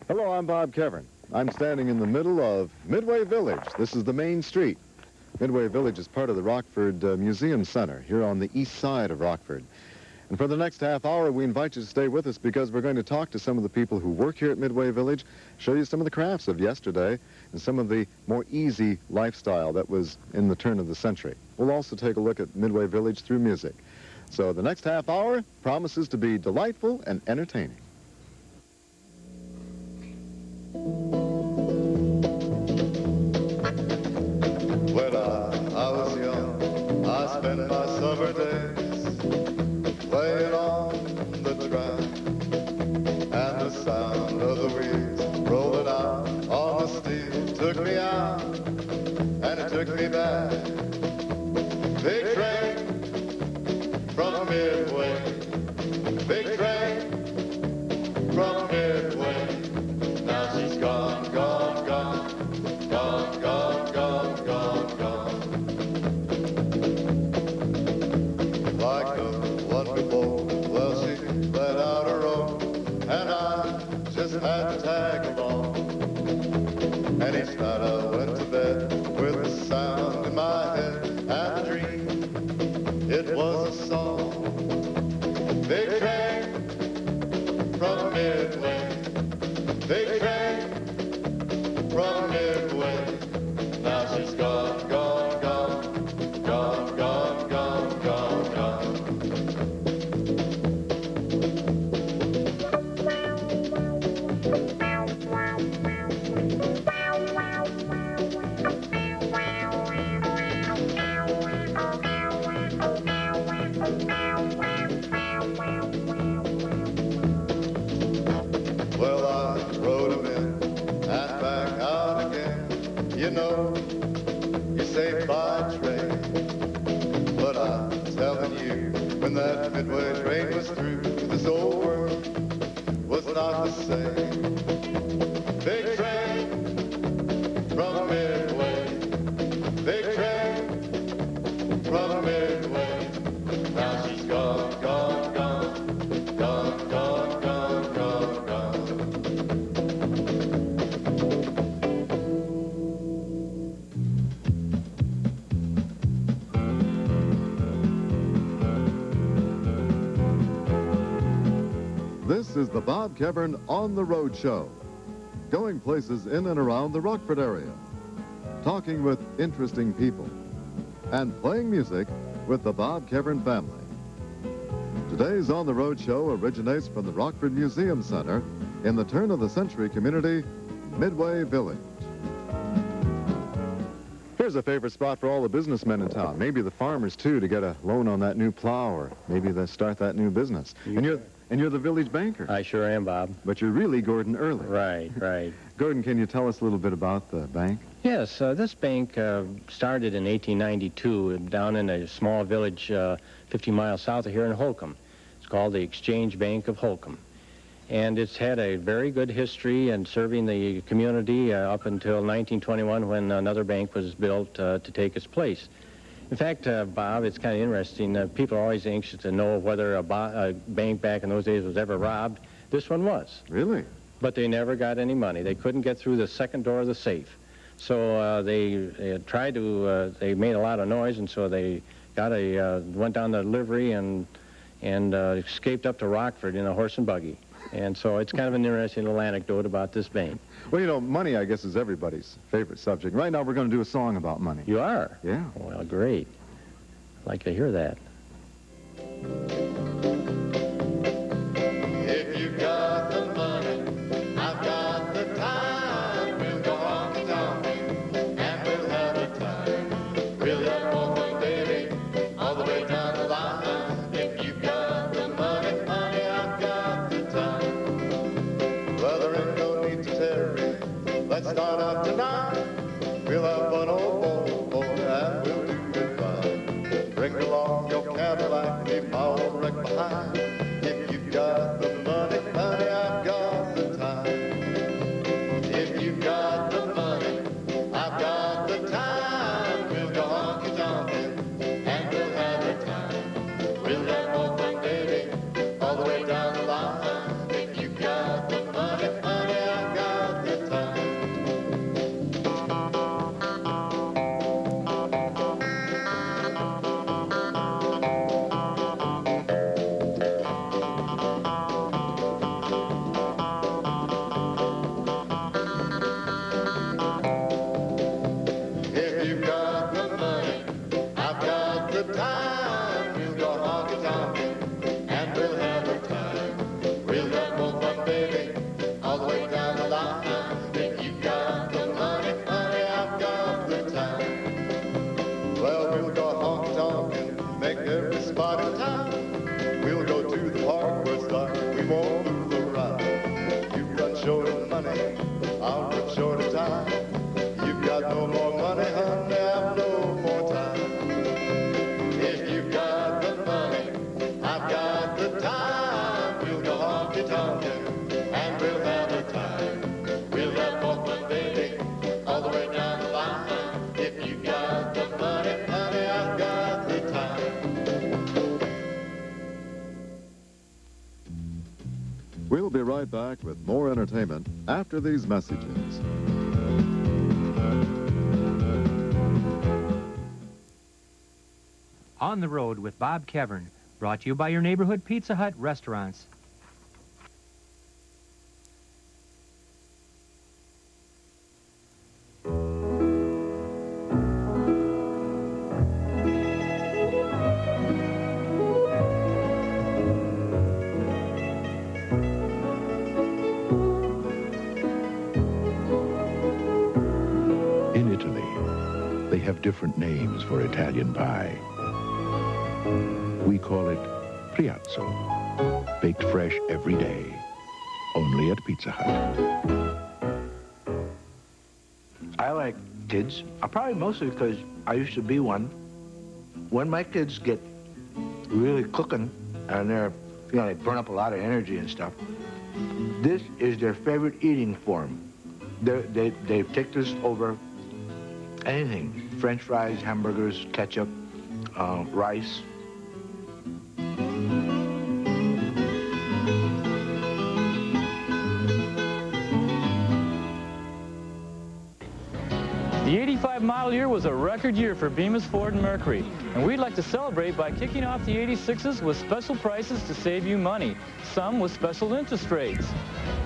Hello, I'm Bob Kevern. I'm standing in the middle of Midway Village. This is the main street. Midway Village is part of the Rockford Museum Center here on the east side of Rockford. And for the next half hour, we invite you to stay with us because we're going to talk to some of the people who work here at Midway Village, show you some of the crafts of yesterday and some of the more easy lifestyle that was in the turn of the century. We'll also take a look at Midway Village through music. So the next half hour promises to be delightful and entertaining. When I was young, I spent my summer days playing on the track, and the sound of the wheels rolling out on the steel took me out, and it took me back. Big train from Midway, big train from Midway. Now she's gone, gone, gone, gone, gone, gone, gone, gone. Like the one before, well, she let out her own, and I just had to tag along. And each night I went to bed with a sound in my head and a dream. It was a song. Big train from Midway, big train from Midway. Now she's gone, gone, gone, gone, gone, gone, gone, gone. Well, I rode him in and back out again. You know, you say by train, but I'm telling you, when that Midway train was through, this old world was not the same. Big train from Midway, big train from Midway. Now she's gone, gone, gone, gone, gone, gone, gone, gone. This is the Bob Kevern On the Road Show, going places in and around the Rockford area, talking with interesting people, and playing music with the Bob Kevern family. Today's On the Road Show originates from the Rockford Museum Center in the turn-of-the-century community, Midway Village. Here's a favorite spot for all the businessmen in town, maybe the farmers, too, to get a loan on that new plow or maybe to start that new business. And you're the village banker. I sure am, Bob. But you're really Gordon Early. Right, right. Gordon, can you tell us a little bit about the bank? Yes, this bank started in 1892 down in a small village 50 miles south of here in Holcomb. It's called the Exchange Bank of Holcomb. And it's had a very good history in serving the community up until 1921 when another bank was built to take its place. In fact, Bob, it's kind of interesting. People are always anxious to know whether a bank back in those days was ever robbed. This one was. Really? But they never got any money. They couldn't get through the second door of the safe. So they tried to, they made a lot of noise, and so they got went down the livery and escaped up to Rockford in a horse and buggy. And so it's kind of an interesting little anecdote about this bank. Well, you know, money, I guess, is everybody's favorite subject. Right now, we're going to do a song about money. You are? Yeah. Well, great. I'd like to hear that. If you got the money, I've got the time. We'll go honky-tonk and we'll have a time. We'll have one baby all the way down the line. If you got the money, honey, I've got the time. Well, there ain't no need to tarry. Let's start out tonight. We'll have fun, old boy, and we'll do good fun. Bring along your Cadillac, keep all We'll be right back with more entertainment after these messages. On the Road with Bob Kevern, brought to you by your neighborhood Pizza Hut restaurants. In Italy, they have different names for Italian pie. We call it Priazzo, baked fresh every day, only at Pizza Hut. I like kids, probably mostly because I used to be one. When my kids get really cooking and they're, they burn up a lot of energy and stuff, this is their favorite eating form. They take this over anything, French fries, hamburgers, ketchup, rice. The 85 model year was a record year for Bemis, Ford, and Mercury, and we'd like to celebrate by kicking off the 86s with special prices to save you money, some with special interest rates.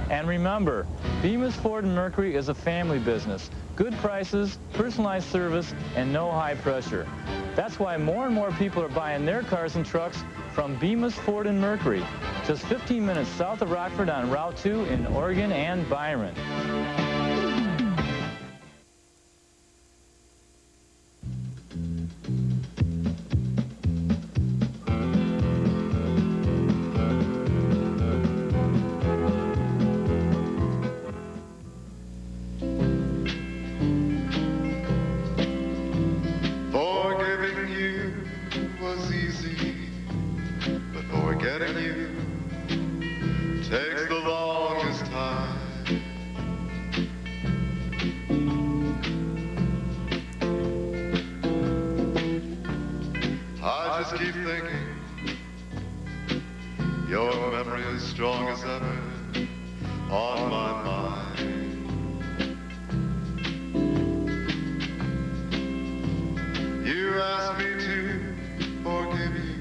And remember, Bemis, Ford, and Mercury is a family business. Good prices, personalized service, and no high pressure. That's why more and more people are buying their cars and trucks from Bemis, Ford, and Mercury, just 15 minutes south of Rockford on Route 2 in Oregon and Byron. Keep thinking your memory is strong as ever on my mind. You asked me to forgive you,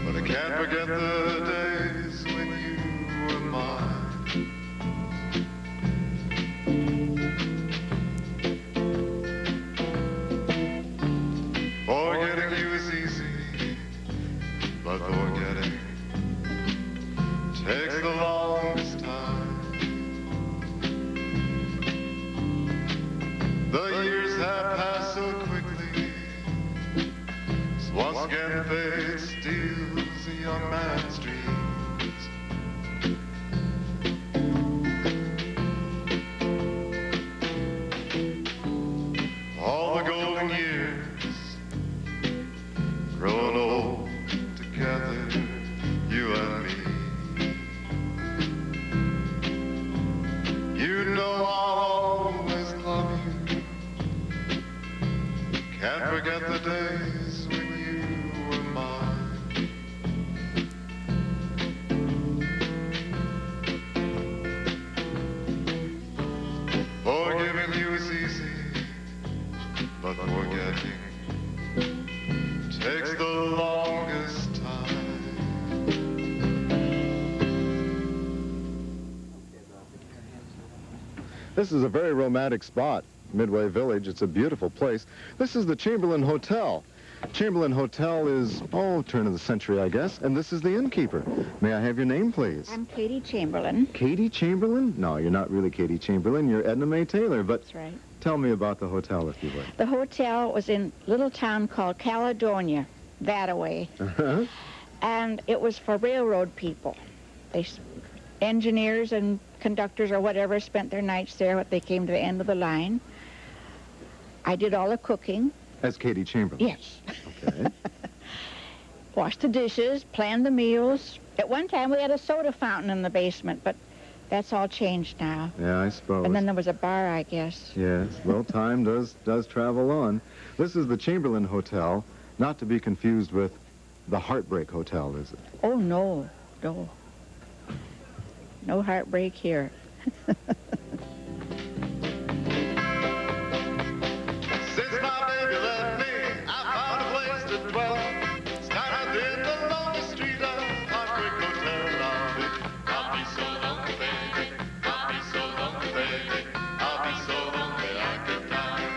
but I can't forget the days when you were mine. Forgetting you is easy, but forgetting takes the longest time. The years have passed so quickly, so once again fate steals a young man's dreams. All the golden years growing old together, you and me. You know I'll always love you. Can't forget the days when you were mine. Forgiving you is easy, but forgetting takes the longest time. This is a very romantic spot, Midway Village. It's a beautiful place. This is the Chamberlain Hotel. Chamberlain Hotel is, turn of the century, I guess, and this is the innkeeper. May I have your name, please? I'm Katie Chamberlain. Katie Chamberlain? No, you're not really Katie Chamberlain. You're Edna Mae Taylor, but That's right. tell me about the hotel, if you would. The hotel was in a little town called Caledonia, that-a-way, Uh-huh. and it was for railroad people. Engineers and conductors or whatever spent their nights there when they came to the end of the line. I did all the cooking. As Katie Chamberlain? Yes. Okay. Washed the dishes, planned the meals. At one time, we had a soda fountain in the basement, but that's all changed now. Yeah, I suppose. And then there was a bar, I guess. Yes, well, time does travel on. This is the Chamberlain Hotel, not to be confused with the Heartbreak Hotel, is it? Oh, no, no. No heartbreak here. Since my baby left me, I found a place to dwell. Started in the lonely street of Heartbreak Hotel. I'll be so lonely, baby. I'll be so lonely, baby. I'll be so lonely I could die.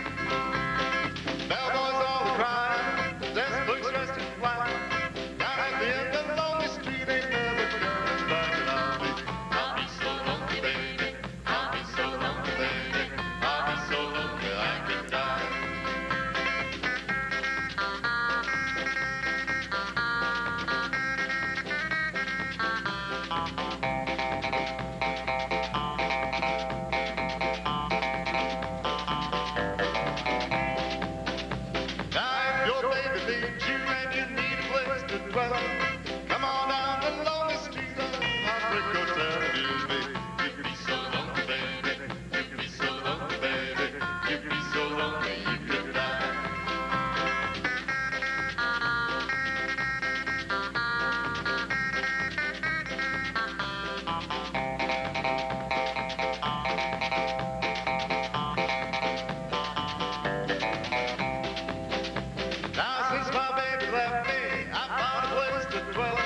Bellboys all crying, desk clerks dressed in black. Down at the end of the lonely street, ain't never coming back. And I'll be so lonely, baby. I'll be so lonely, baby. I'll be so lonely I could die. Now if your baby leaves you and you need a place to dwell, come on down the lonely street of Heartbreak Hotel. You'd be so lonely, baby. You'd be so lonely, baby. You'd be so lonely you could die. Now since my baby left me, I found a place to dwell.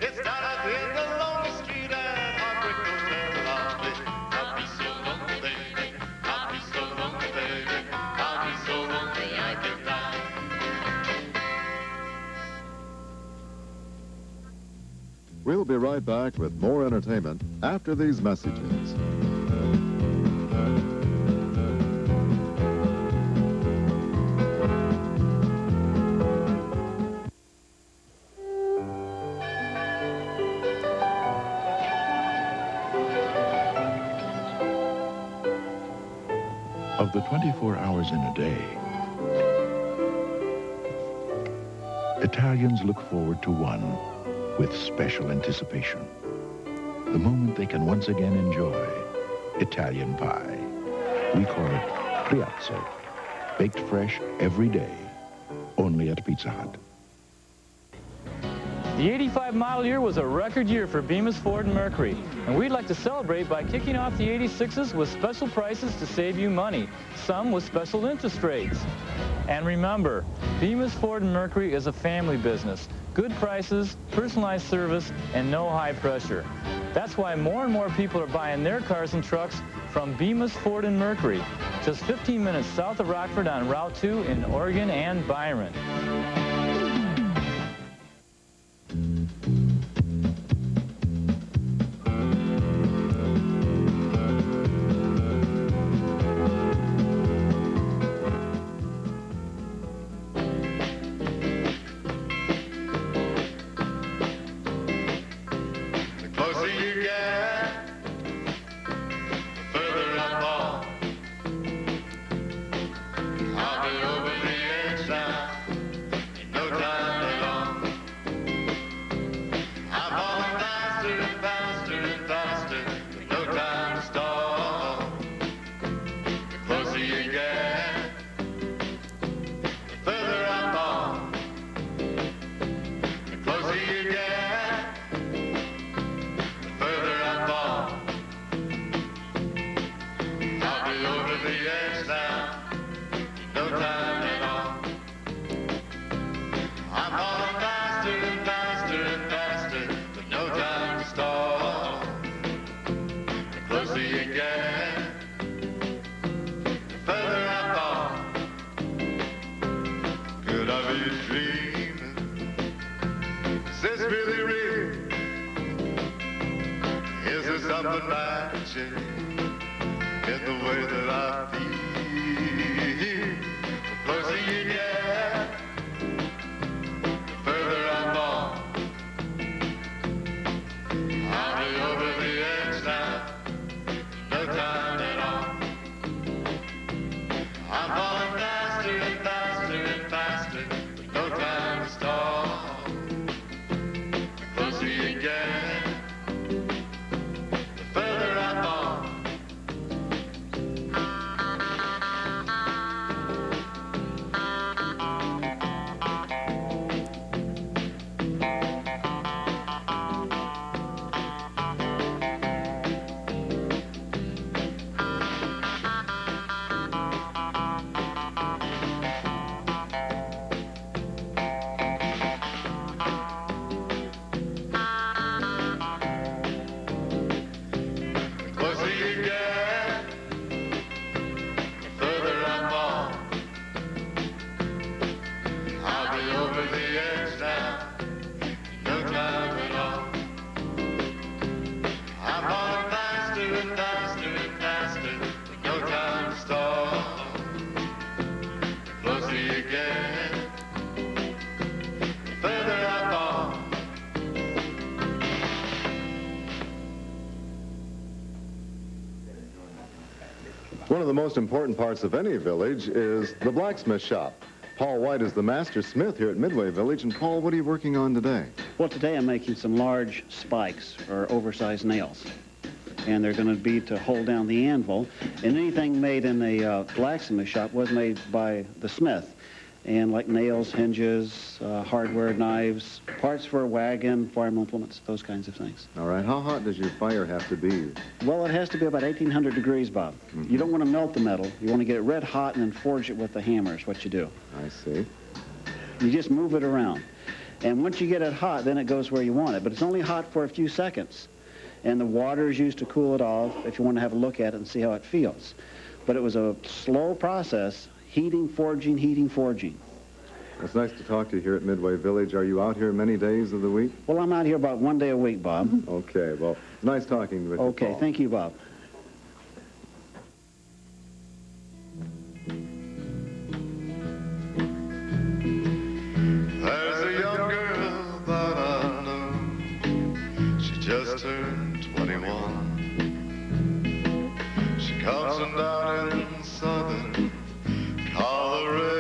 It's down at the end of the lonely street at Heartbreak Hotel. I'll be so lonely, baby. I'll be so lonely, baby. I'll be so lonely I could die. We'll be right back with more entertainment after these messages. Of the 24 hours in a day, Italians look forward to one with special anticipation. The moment they can once again enjoy Italian pie. We call it Priazzo, baked fresh every day, only at Pizza Hut. The 85 model year was a record year for Bemis Ford and Mercury, and we'd like to celebrate by kicking off the 86s with special prices to save you money, some with special interest rates. And remember, Bemis Ford and Mercury is a family business. Good prices, personalized service, and no high pressure. That's why more and more people are buying their cars and trucks from Bemis Ford and Mercury, just 15 minutes south of Rockford on Route 2 in Oregon and Byron. Something magic in the way that I feel. The closer you get, the further I'm on. I'll be over the edge now, no time at all. I'm falling faster and faster and faster, with no time to stall. The closer you get, One of the most important parts of any village is the blacksmith shop. Paul White is the master smith here at Midway Village. And Paul, what are you working on today? Well, today I'm making some large spikes, or oversized nails. And they're going to be to hold down the anvil. And anything made in a blacksmith shop was made by the smith. And like nails, hinges, hardware, knives, parts for a wagon, farm implements, those kinds of things. All right. How hot does your fire have to be? Well, it has to be about 1,800 degrees, Bob. You don't want to melt the metal. You want to get it red hot and then forge it with the hammer is what you do. I see. You just move it around. And once you get it hot, then it goes where you want it. But it's only hot for a few seconds. And the water is used to cool it off if you want to have a look at it and see how it feels. But it was a slow process, heating, forging, heating, forging. It's nice to talk to you here at Midway Village. Are you out here many days of the week? Well, I'm out here about 1 day a week, Bob. Okay, well, it's nice talking with you, Okay, Paul. thank you, Bob. There's a young girl that I know. She just turned 21. She comes from down in southern Colorado.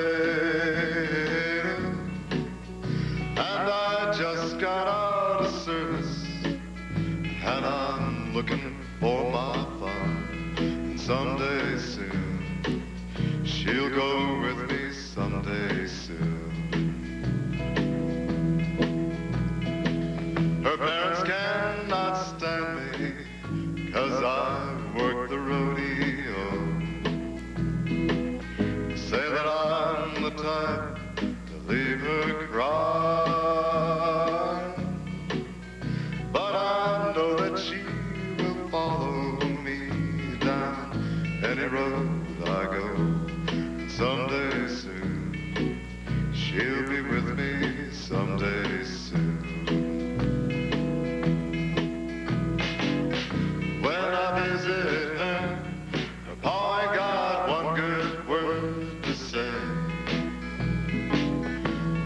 And I just got out of service. And I'm looking for my fun. And someday soon, she'll go with me someday soon. Her parents cannot stand me, 'cause I work the rodeo. They say that I'm the type to leave her crying. But I know that she will follow me down any road I go. And someday soon, she'll be with me someday soon. When I visit her, her pa ain't got one good word to say.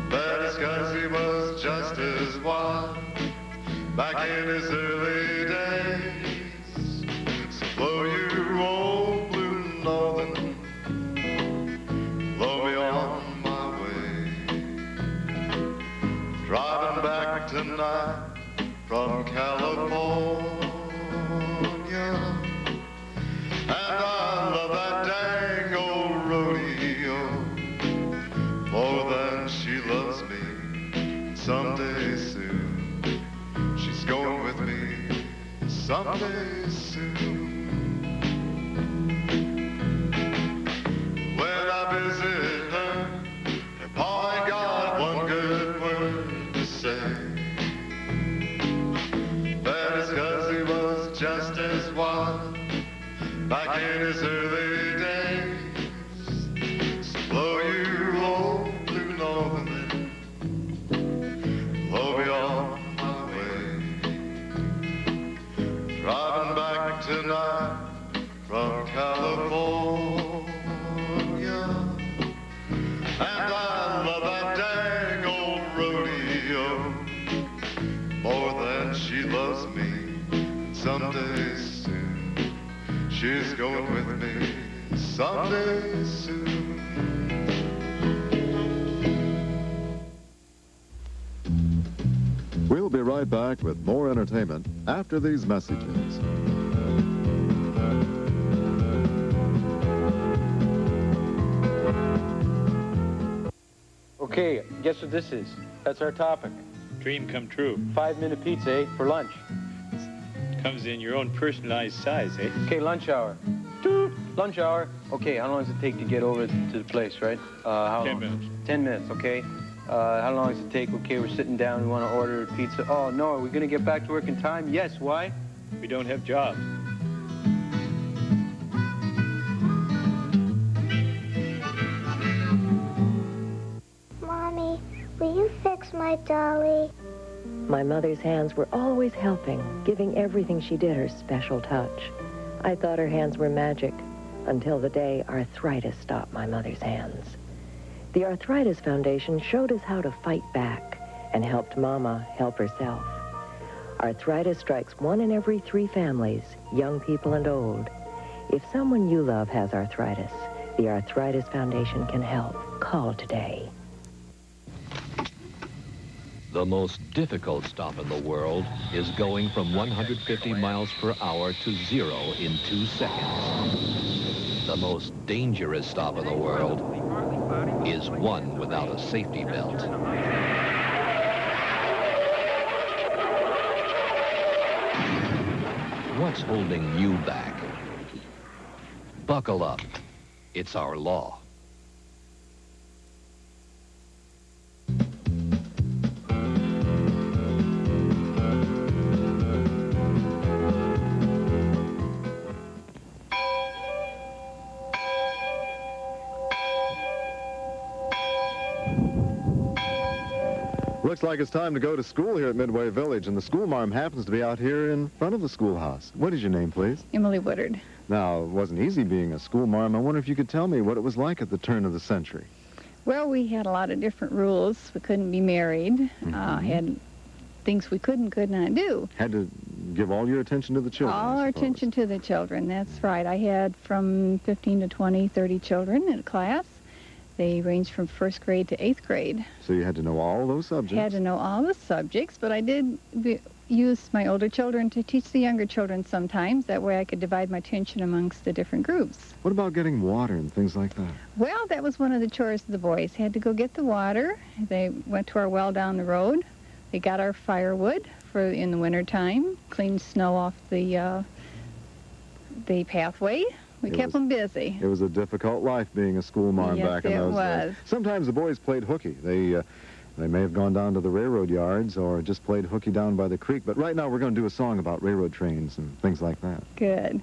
But it's 'cause he was just as wild back in his early days. So blow you old blue northern, blow me on my way. Driving back tonight from California. And I love that dang old rodeo more than she loves me. Someday soon, she's going with me. Someday soon. When I visit her, her pa ain't got one good word to say. But it's 'cause he was just as wild back in his early days. So blow you old blue northern, blow me on my way. Driving back tonight from California. And I love that dang old rodeo more than she loves me. Someday soon, she's going with me someday soon. We'll be right back with more entertainment after these messages. Okay, guess what this is? That's our topic. Dream come true. 5-minute pizza, eh? For lunch. Comes in your own personalized size, eh? Okay, lunch hour. Doot. Lunch hour. Okay, how long does it take to get over to the place, right? How 10 long? minutes. 10 minutes, okay. How long does it take? Okay, we're sitting down, we want to order pizza. Oh, no, are we going to get back to work in time? Yes, why? We don't have jobs. Mommy, will you fix my dolly? My mother's hands were always helping, giving everything she did her special touch. I thought her hands were magic until the day arthritis stopped my mother's hands. The Arthritis Foundation showed us how to fight back and helped Mama help herself. Arthritis strikes 1 in every 3 families, young people and old. If someone you love has arthritis, the Arthritis Foundation can help. Call today. The most difficult stop in the world is going from 150 miles per hour to 0 in 2 seconds. The most dangerous stop in the world is one without a safety belt. What's holding you back? Buckle up. It's our law. Looks like it's time to go to school here at Midway Village, and the school marm happens to be out here in front of the schoolhouse. What is your name, please? Emily Woodard. Now, it wasn't easy being a school marm. I wonder if you could tell me what it was like at the turn of the century. Well, we had a lot of different rules. We couldn't be married. Had things we could not do. Had to give all your attention to the children, All our attention to the children, that's right. I had from 15 to 20, 30 children in a class. They ranged from 1st grade to 8th grade. So you had to know all those subjects? Had to know all the subjects, but I did use my older children to teach the younger children sometimes. That way I could divide my attention amongst the different groups. What about getting water and things like that? Well, that was one of the chores of the boys. Had to go get the water. They went to our well down the road. They got our firewood for in the wintertime, cleaned snow off the pathway. We kept them busy. It was a difficult life being a school marm back in those days. Sometimes the boys played hooky. They may have gone down to the railroad yards or just played hooky down by the creek. But right now we're going to do a song about railroad trains and things like that. Good.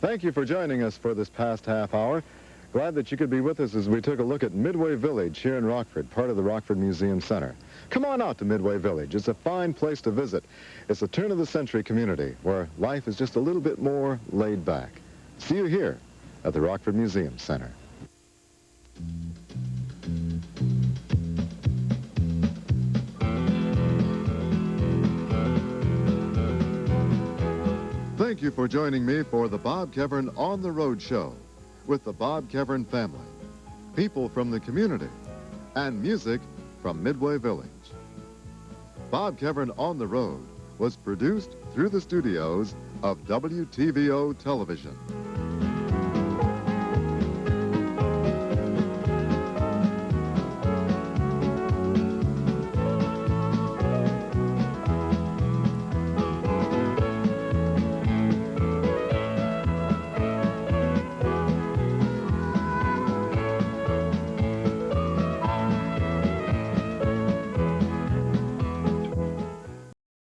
Thank you for joining us for this past half hour. Glad that you could be with us as we took a look at Midway Village here in Rockford, part of the Rockford Museum Center. Come on out to Midway Village. It's a fine place to visit. It's a turn-of-the-century community where life is just a little bit more laid back. See you here at the Rockford Museum Center. Thank you for joining me for the Bob Kevern On the Road show with the Bob Kevern family, people from the community, and music from Midway Village. Bob Kevern On the Road was produced through the studios of WTVO Television.